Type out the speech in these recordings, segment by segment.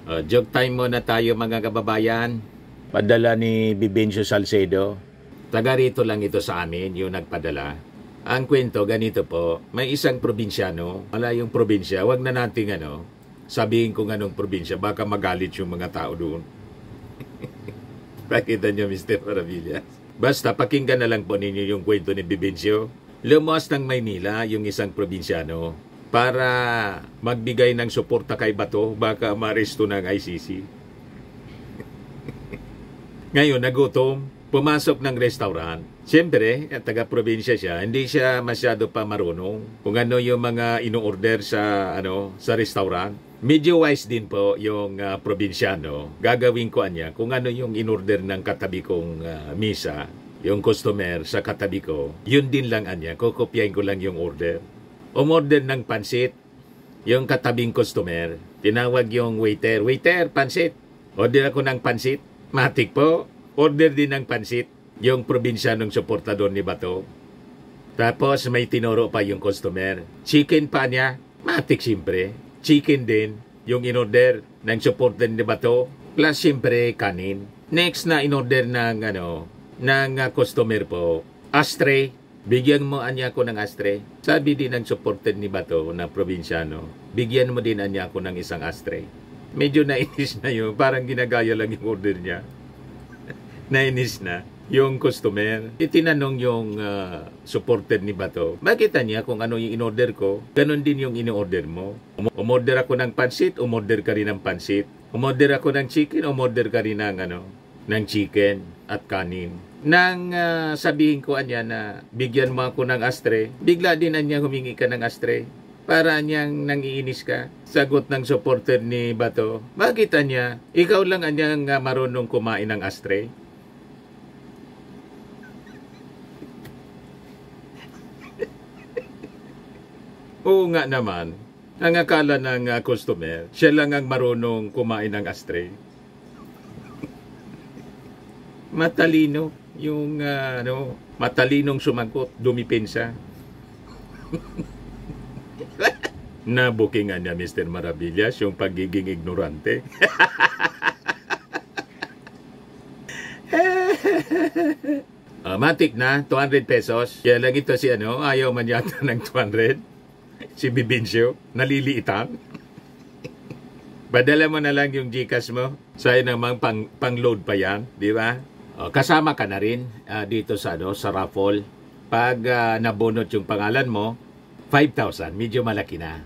Joke time muna tayo mga kababayan. Padala ni Bibencio Salcedo. Taga rito lang ito sa amin, yung nagpadala. Ang kwento, ganito po. May isang probinsyano, malayong probinsya, wag na nating sabihin kung anong probinsya, baka magalit yung mga tao doon. Pakita nyo, Mr. Maravillas. Basta pakinggan na lang po ninyo yung kwento ni Bibencio. Lumuwas ng Maynila yung isang probinsyano para magbigay ng suporta kay Bato, baka maaresto ng ICC. Ngayon, nagutom, pumasok ng restaurant. Siyempre, taga-probinsya siya, hindi siya masyado pa marunong kung ano yung mga ino-order sa restaurant. Medyo wise din po yung probinsyano. Gagawin ko niya kung ano yung in-order ng katabi kong misa, yung customer sa katabi ko. Yun din lang niya, kukopyahin ko lang yung order. Umorder ng pansit, yung katabing customer. Tinawag yung waiter, "Waiter, pansit." Order ako ng pansit. Matik po, order din ng pansit. Yung probinsyanong suportador ni Bato. Tapos may tinuro pa yung customer. Chicken pa niya. Matik siyempre. Chicken din. Yung inorder ng suportador ni Bato. Plus siyempre kanin. Next na inorder ng customer po. Ashtray. Bigyan mo anya ako ng ashtray. Sabi din ng supported ni Bato na probinsyano. Bigyan mo din anya ako ng isang ashtray. Medyo nainis na yun. Parang ginagaya lang yung order niya. Nainis na yung customer. Itinanong yung supported ni Bato. Makita niya kung ano yung in-order ko. Ganon din yung in-order mo. Umorder ako ng pansit, umorder ka rin ng pansit. Umorder ako ng chicken, umorder ka rin ng chicken at kanin. Nang sabihin ko anya na bigyan mo ako ng ashtray, bigla din anya humingi ka ng ashtray. Para niyang nangiinis ka. Sagot ng supporter ni Bato. Bakit anya? Ikaw lang anyang marunong kumain ng ashtray? Oo nga naman. Ang akala ng customer, siya lang ang marunong kumain ng ashtray. Matalino. Yung matalinong sumagot, dumipinsa. Nabukingan niya, Mr. Maravillas, yung pagiging ignorante. Matik na, 200 pesos. Kaya lang ito si ayaw man yata ng 200. Si Bibencio, naliliitan. Badala mo na lang yung GCash mo. Sa'yo namang pang-load pa yan, di ba? Kasama ka na rin dito sa raffle. Pag nabunot yung pangalan mo, 5,000, medyo malaki na.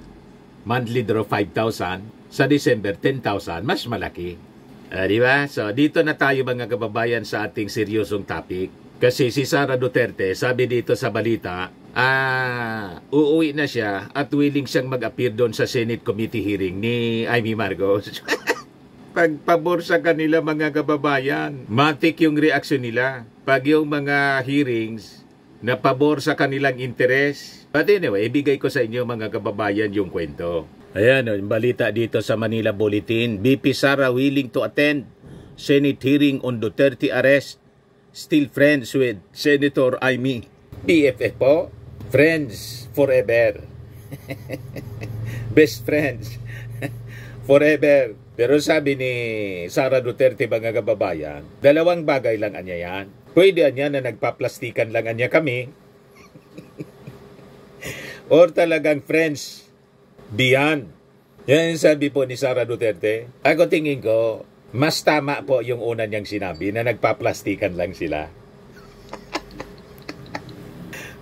Monthly draw 5,000. Sa December, 10,000, mas malaki. Di ba? So, dito na tayo mga kababayan sa ating seryosong topic. Kasi si Sara Duterte, sabi dito sa balita, uuwi na siya at willing siyang mag-appear doon sa Senate Committee hearing ni Amy Marcos. Pagpabor sa kanila mga kababayan, matik yung reaksyon nila. Pag yung mga hearings na pabor sa kanilang interes. But anyway, ibigay ko sa inyo mga kababayan yung kwento. Ayan, yung balita dito sa Manila Bulletin. BP Sara willing to attend Senate hearing on Duterte arrest. Still friends with Senator Amy. BFF po. Friends forever. Best friends. Forever. Pero sabi ni Sara Duterte mga kababayan, dalawang bagay lang anya yan. Pwede anya na nagpaplastikan lang anya kami. Or talagang friends beyond. Yan sabi po ni Sara Duterte. Ako tingin ko, mas tama po yung una niyang sinabi na nagpaplastikan lang sila.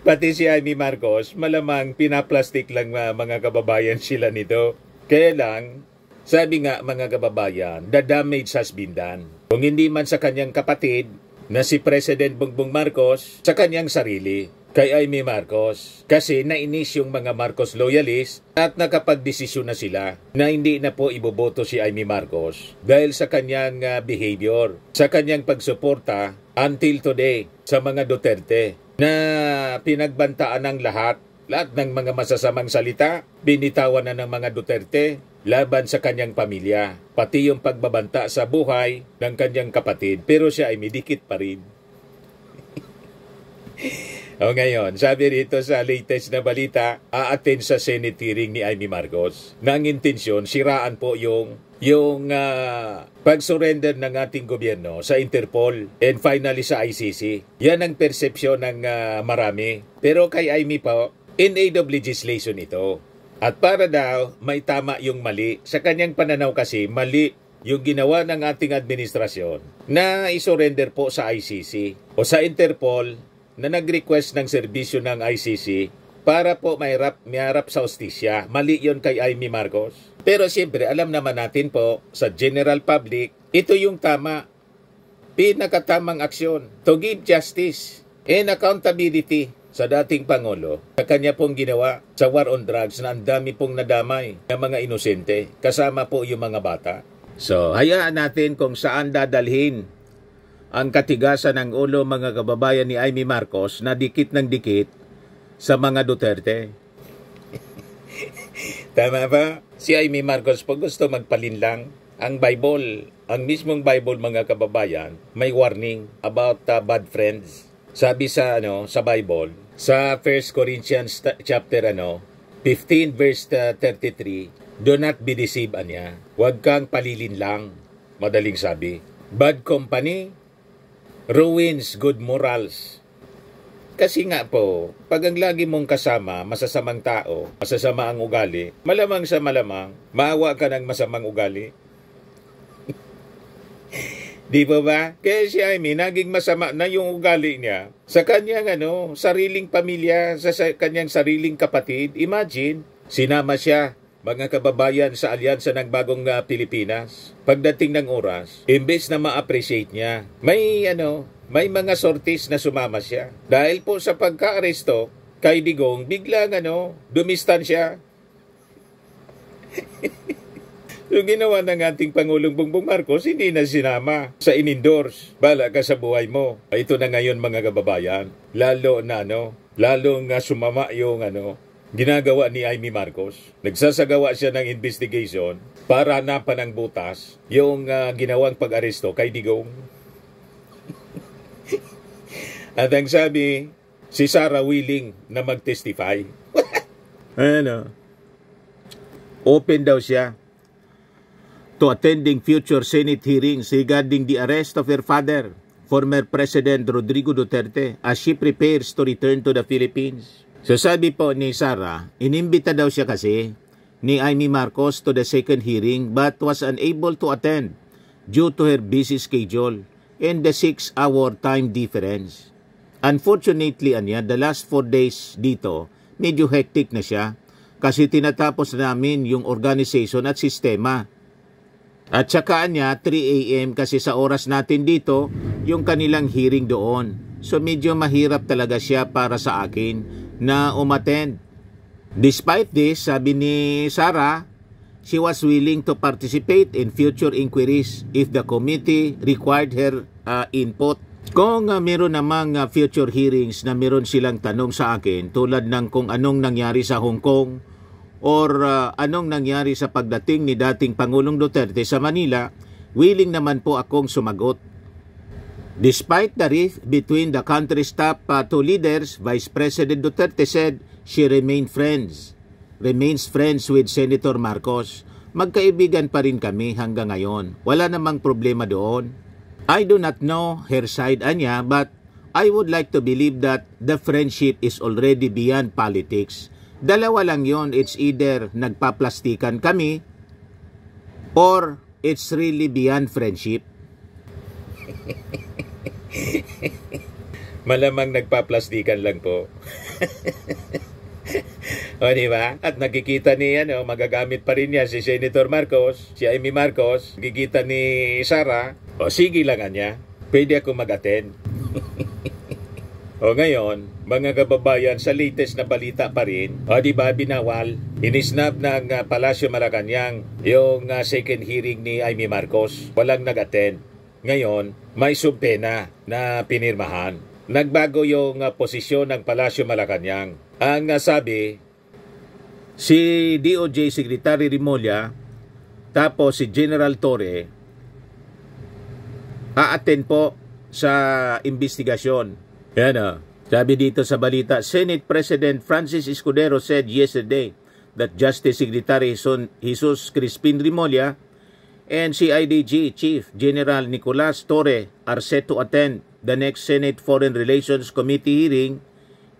Pati si Amy Marcos, malamang pinaplastik lang mga kababayan sila nito. Kaya lang, sabi nga mga kababayan, the damage has been done. Kung hindi man sa kanyang kapatid na si President Bongbong Marcos, sa kanyang sarili, kay Amy Marcos. Kasi nainis yung mga Marcos loyalist at nakapagdesisyon na sila na hindi na po iboboto si Amy Marcos dahil sa kanyang behavior, sa kanyang pagsuporta until today sa mga Duterte na pinagbantaan ng lahat ng mga masasamang salita, binitawan na ng mga Duterte laban sa kanyang pamilya, pati yung pagbabanta sa buhay ng kanyang kapatid, pero siya ay midikit pa rin. O ngayon, sabi rito sa latest na balita, a-attend sa Senate hearing ni Amy Marcos. Nang intensyon, siraan po yung pag-surrender ng ating gobyerno sa Interpol and finally sa ICC. Yan ang persepsyon ng marami. Pero kay Amy po, in aid of legislation ito. At para daw may tama yung mali. Sa kanyang pananaw kasi, mali yung ginawa ng ating administrasyon na isurrender po sa ICC o sa Interpol na nag-request ng serbisyo ng ICC para po maharap sa hustisya. Mali yon kay Amy Marcos. Pero siyempre, alam naman natin po sa general public, ito yung tama. Pinakatamang aksyon to give justice and accountability sa dating Pangulo sa kanya pong ginawa sa war on drugs na ang dami pong nadamay ng mga inosente, kasama po yung mga bata. So, hayaan natin kung saan dadalhin ang katigasan ng ulo mga kababayan ni Amy Marcos na dikit ng dikit sa mga Duterte. Tama ba? Si Amy Marcos po gusto magpalinlang. Ang Bible, ang mismong Bible mga kababayan, may warning about bad friends. Sabi sa Bible, sa 1 Corinthians chapter 15 verse 33, do not be deceived anya. Huwag kang palilinlang. Madaling sabi. Bad company ruins good morals. Kasi nga po, pag ang lagi mong kasama, masasamang tao, masasama ang ugali, malamang sa malamang, maawa ka ng masamang ugali. Di ba? Kaya si Amy, naging masama na yung ugali niya sa kanyang sariling pamilya, sa kanyang sariling kapatid. Imagine, sinama siya, mga kababayan, sa alyansa ng bagong Pilipinas. Pagdating ng oras, imbes na ma-appreciate niya, may mga sorties na sumama siya. Dahil po sa pagka-aresto kay Digong, biglang dumistan siya. Yung ginawa ng ating Pangulong Bongbong Marcos, hindi na sinama sa in-endorse. Bala ka sa buhay mo. Ito na ngayon mga kababayan. Lalo nga sumama yung ginagawa ni Amy Marcos. Nagsasagawa siya ng investigation para hanapan ng butas yung ginawang pag-aresto kay Digong. At ang sabi, si Sarah willing na mag-testify. Open daw siya to attending future Senate hearings regarding the arrest of her father, former President Rodrigo Duterte, as she prepares to return to the Philippines. So sabi po ni Sarah, inimbita daw siya kasi ni Amy Marcos to the second hearing but was unable to attend due to her busy schedule and the 6-hour time difference. Unfortunately, the last 4 days dito, medyo hectic na siya kasi tinatapos namin yung organization at sistema. At saka 3 a.m. kasi sa oras natin dito, yung kanilang hearing doon. So medyo mahirap talaga siya para sa akin na umattend. Despite this, sabi ni Sarah, she was willing to participate in future inquiries if the committee required her input. Kung meron namang future hearings na meron silang tanong sa akin tulad ng kung anong nangyari sa Hong Kong or anong nangyari sa pagdating ni dating Pangulong Duterte sa Manila, willing naman po akong sumagot. Despite the rift between the country's top 2 leaders, Vice President Duterte said she remains friends with Senator Marcos. Magkaibigan pa rin kami hanggang ngayon. Wala namang problema doon. I do not know her side but I would like to believe that the friendship is already beyond politics. Dalawa lang yon, it's either nagpaplastikan kami or it's really beyond friendship. Malamang nagpaplastikan lang po. O diba? At nakikita ni magagamit pa rin niya si Senator Marcos, si Amy Marcos, nakikita ni Sarah. O sige lang niya, pwede ako mag-attend. O ngayon, mga kababayan, sa latest na balita pa rin, o diba binawal, inisnab ng Palasyo Malacanang yung second hearing ni Amy Marcos. Walang nag-attend. Ngayon, may subpena na pinirmahan. Nagbago yung posisyon ng Palasyo Malacanang. Ang sabi, si DOJ Secretary Remulla, tapos si General Torre, a-attend po sa investigasyon. Yan Sabi dito sa balita, Senate President Francis Escudero said yesterday that Justice Secretary Jesus Crispin Remulla and CIDG Chief General Nicolas Torre are set to attend the next Senate Foreign Relations Committee hearing,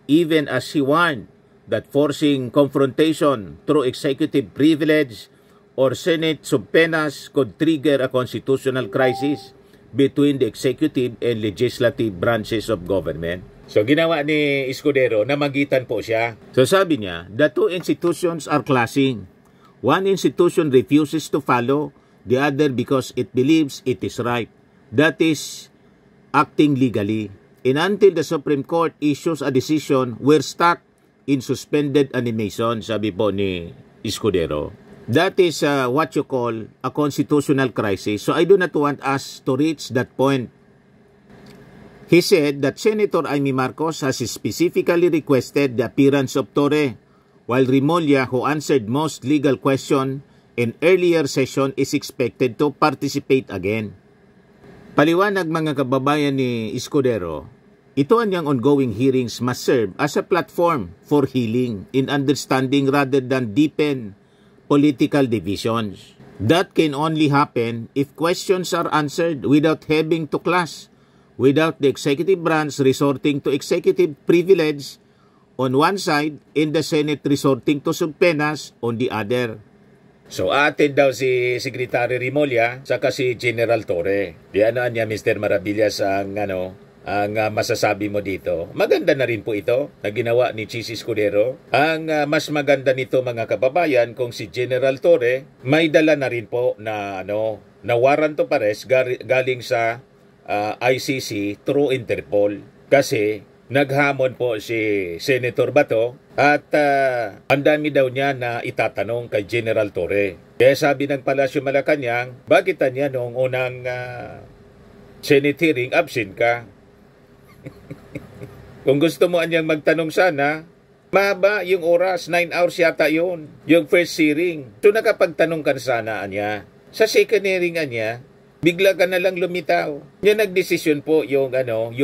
even as he warned that forcing confrontation through executive privilege or Senate subpoenas could trigger a constitutional crisis between the executive and legislative branches of government. So ginawa ni Escudero, namagitan po siya. So sabi niya, the two institutions are clashing. One institution refuses to follow the other because it believes it is right. That is acting legally. And until the Supreme Court issues a decision, we're stuck in suspended animation, sabi po ni Escudero. That is what you call a constitutional crisis. So I do not want us to reach that point. He said that Senator Amy Marcos has specifically requested the appearance of Torre, while Remulla, who answered most legal questions in earlier session, is expected to participate again. Paliwanag mga kababayan ni Escudero, ito niyang ongoing hearings must serve as a platform for healing in understanding rather than deepen political divisions. That can only happen if questions are answered without having to clash, without the executive branch resorting to executive privilege on one side and the Senate resorting to subpoenas on the other. So atin daw si Secretary Remulla saka si General Torre. Di ano niya Mr. Maravillas ang masasabi mo dito. Maganda na rin po ito na ginawa ni Chis Escudero. Ang mas maganda nito mga kababayan kung si General Torre may dala na rin po na na warrant of arrest galing sa ICC through Interpol. Kasi naghamon po si Senator Bato at ang dami daw niya na itatanong kay General Torre. Kaya sabi ng Palasyo Malacanang, bakit niya noong unang Senate hearing absent ka? Kung gusto mo anyang magtanong sana, mahaba yung oras, 9 hours yata yun, yung first hearing. So nakapagtanong ka sana anya. Sa second hearing anya, bigla ka na lang lumitaw. Yan nagdesisyon po yung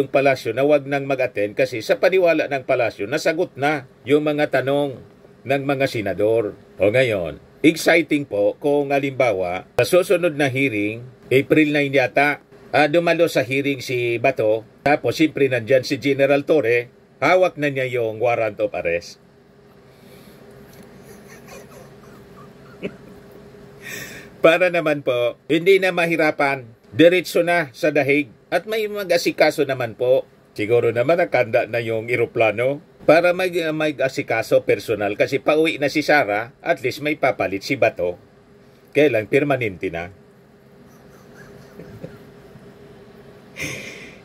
palasyo na wag nang mag-attend kasi sa paniwala ng palasyo, nasagot na yung mga tanong ng mga senador. O ngayon, exciting po kung halimbawa, sa susunod na hearing, April 9 yata, dumalo sa hearing si Bato, tapos siyempre nandyan si General Torre, hawak na niya yung warrant of arrest. Para naman po, hindi na mahirapan, diretso na sa dahig at may mag-asikaso naman po. Siguro naman nakanda na yung eroplano para mag-asikaso personal kasi pauwi na si Sara, at least may papalit si Bato. Kailan permanente na.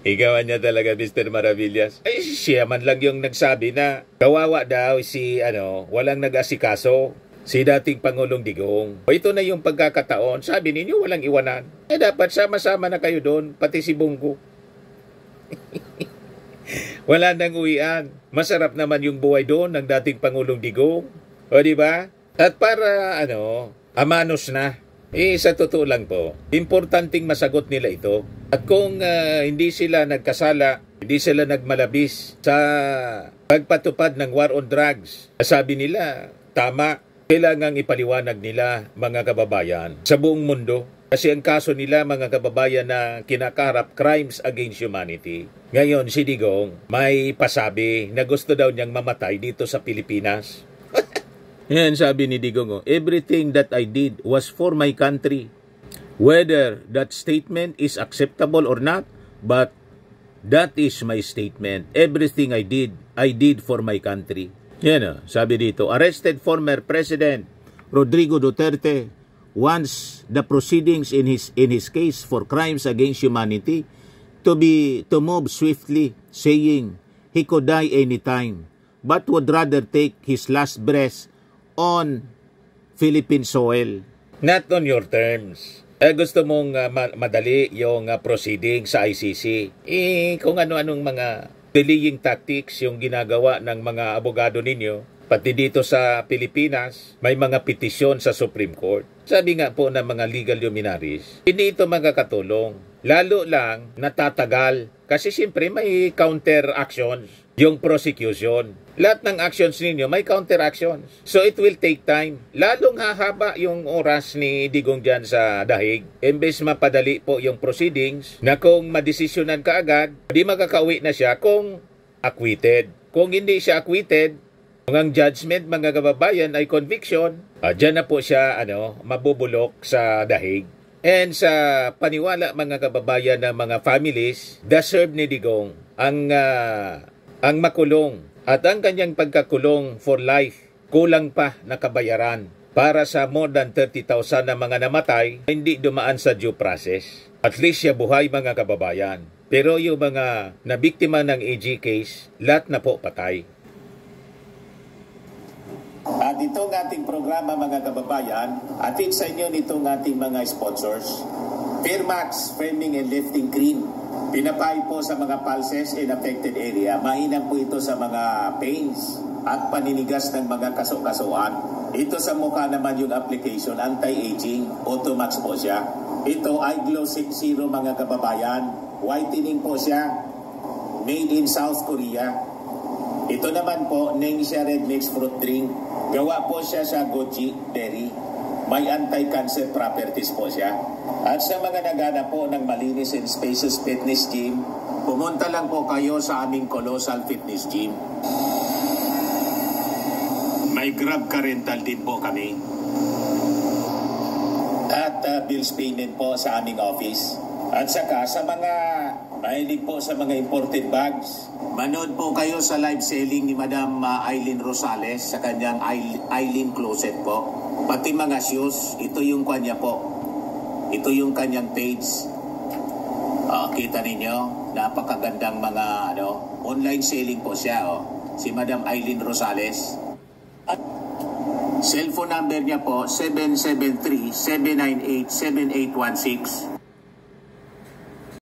Ikawan niya talaga, Mr. Maravillas. Ay, siya man lang yung nagsabi na kawawa daw si, walang nag-asikaso, si dating Pangulong Digong. O ito na yung pagkakataon, sabi ninyo walang iwanan. Eh dapat sama-sama na kayo doon, pati si Bungo. Wala nang uwian. Masarap naman yung buhay doon ng dating Pangulong Digong. O di ba? At para, amanos na. Sa totoo lang po, importanteng masagot nila ito. At kung hindi sila nagkasala, hindi sila nagmalabis sa pagpatupad ng war on drugs, sabi nila, tama, kailangang ipaliwanag nila mga kababayan sa buong mundo. Kasi ang kaso nila mga kababayan na kinakaharap, crimes against humanity. Ngayon si Digong may pasabi na gusto daw niyang mamatay dito sa Pilipinas. Yan sabi ni Digong, everything that I did was for my country. Whether that statement is acceptable or not, but that is my statement. Everything I did for my country. Yan sabi dito, arrested former President Rodrigo Duterte wants the proceedings in his case for crimes against humanity to move swiftly, saying he could die anytime, but would rather take his last breath on Philippine soil. Not on your terms. Gusto mong madali yung proceeding sa ICC. Kung ano-anong mga delaying tactics yung ginagawa ng mga abogado ninyo, pati dito sa Pilipinas, may mga petisyon sa Supreme Court. Sabi nga po ng mga legal luminaries, hindi ito magkakatulong. Lalo lang natatagal kasi siyempre may counter actions. yung prosecution. Lahat ng actions ninyo may counter actions. So it will take time. Lalong hahaba yung oras ni Digong dyan sa dahig. Imbes mapadali po yung proceedings na kung madesisyonan ka agad, di makakauwi na siya kung acquitted. Kung hindi siya acquitted, kung ang judgment mga kababayan ay conviction, dyan na po siya mabubulok sa dahig. And sa paniwala mga kababayan ng mga families, deserve ni Digong ang makulong at ang kanyang pagkakulong for life, kulang pa na kabayaran para sa more than 30,000 na mga namatay, hindi dumaan sa due process. At least siya buhay mga kababayan. Pero yung mga nabiktima ng AG case, lahat na po patay. At itong ating programa mga kababayan, atid sa inyo nitong ating mga sponsors. Fairmax Framing and Lifting Cream. Pinapay po sa mga pulses in affected area. Mainam po ito sa mga pains at paninigas ng mga kaso-kasuan. Ito sa mukha naman yung application, anti-aging, Automax po siya. Ito ay Glow 60 mga kababayan. Whitening po siya. Made in South Korea. Ito naman po, Ningxia Red Mix Fruit Drink. Gawa po siya sa goji berry. May anti-cancer properties po siya. At sa mga nagana po ng malinis and spacious fitness gym, pumunta lang po kayo sa aming Colossal Fitness Gym. May Grab car rental din po kami. At bills payment po sa aming office. At saka sa mga mahilig po sa mga imported bags, manood po kayo sa live selling ni Madam Aileen Rosales sa kanyang Aileen Closet po. Pati mga shoes, ito yung kanya po. Ito yung kanyang page. Kita ninyo, napakagandang mga online selling po siya. Si Madam Aileen Rosales. At cellphone number niya po, 773-798-7816.